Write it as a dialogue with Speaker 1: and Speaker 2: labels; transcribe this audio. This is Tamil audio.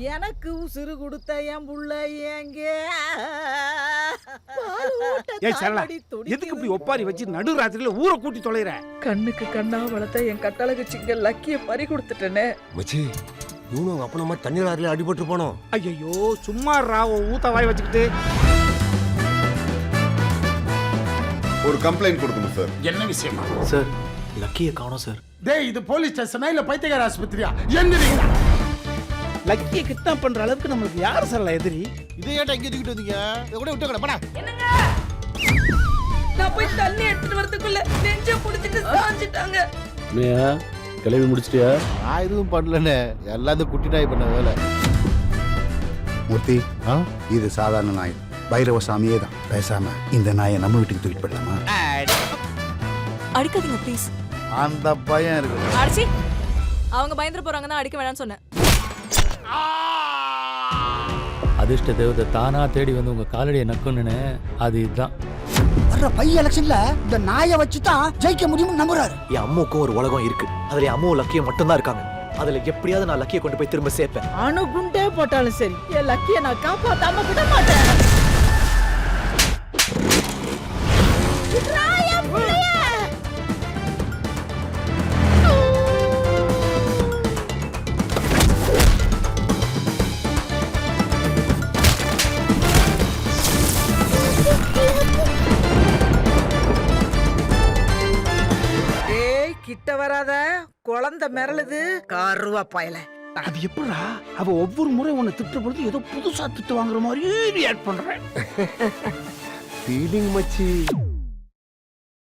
Speaker 1: எனக்கு உசுறு கொடுத்த என் புள்ள ஏங்க
Speaker 2: எதுக்கு இப்படி ஒப்பாரி வச்சு நடு ராத்திரியில ஊரை கூட்டி தொலைற?
Speaker 1: கண்ணுக்கு கண்ணா வளர்த்த என் கட்டழகு சிங்க லக்கிய பறி கொடுத்துட்டேனே.
Speaker 3: மச்சி இவனும் அப்பனமா தண்ணி லாரில அடிபட்டு போனோம்.
Speaker 2: ஐயோ சும்மா ராவ ஊத்த வாய் வச்சுக்கிட்டு.
Speaker 4: ஒரு கம்ப்ளைண்ட் கொடுக்கணும் சார்.
Speaker 2: என்ன விஷயமா
Speaker 5: சார்? லக்கியை காணோம் சார்.
Speaker 2: டேய் இது போலீஸ் ஸ்டேஷனா இல்ல பைத்தியக்கார ஆஸ்பத்திரியா? எந்திரிங்க. லக்கியை கிட்னாப் பண்ற அளவுக்கு நமக்கு யார் சார் எதிரி?
Speaker 3: இதை ஏன்டா இங்க தூக்கிட்டு வந்தீங்க? இத கூட விட்டு கடப்படா.
Speaker 1: என்னங்க? நான் போய் தண்ணி எடுத்துட்டு வரதுக்குள்ள நெஞ்ச புடிச்சிட்டு சாஞ்சிட்டாங்க.
Speaker 5: மேயா கிளம்பி முடிச்சிட்டியா?
Speaker 3: நான் எதுவும் பண்ணலனே. எல்லாம் இந்த குட்டி நாய் பண்ண வேலை.
Speaker 6: மூர்த்தி, இது சாதாரண நாய். பைரவ சாமியே தான். பேசாம இந்த நாயை நம்ம வீட்டுக்கு தூக்கிட்டு போயிடலாமா?
Speaker 7: அடிக்காதீங்க ப்ளீஸ்.
Speaker 6: அந்த பயம் இருக்கு.
Speaker 7: அடிச்சி அவங்க பயந்துற போறாங்க தான் அடிக்க வேணாம்னு சொன்னேன்.
Speaker 5: அதிர்ஷ்ட தேவதை தானா தேடி வந்து உங்க காலடியை நக்குன்னு அது இதுதான்.
Speaker 8: வர்ற பை எலெக்ஷன்ல இந்த நாயை வச்சு தான் ஜெயிக்க முடியும்னு நம்புறாரு.
Speaker 9: என் அம்முக்கும் ஒரு உலகம் இருக்கு. அதுல அம்மாவும் லக்கியும் மட்டும்தான் இருக்காங்க. அதுல எப்படியாவது நான் லக்கியை கொண்டு போய் திரும்ப சேர்ப்பேன்.
Speaker 1: அணுகுண்டே போட்டாலும் சரி என் லக்கிய நான் காப்பாத்தாம விட மாட்டேன். கிட்ட வராத குழந்தை மிரளுது கருவா பயல.
Speaker 2: அது எப்படா அவ ஒவ்வொரு முறை உன்னை திட்ட பொழுது ஏதோ புதுசா திட்டு வாங்குற மாதிரியே ரியாக்ட் பண்றேன்.
Speaker 3: ஃபீலிங் மச்சி.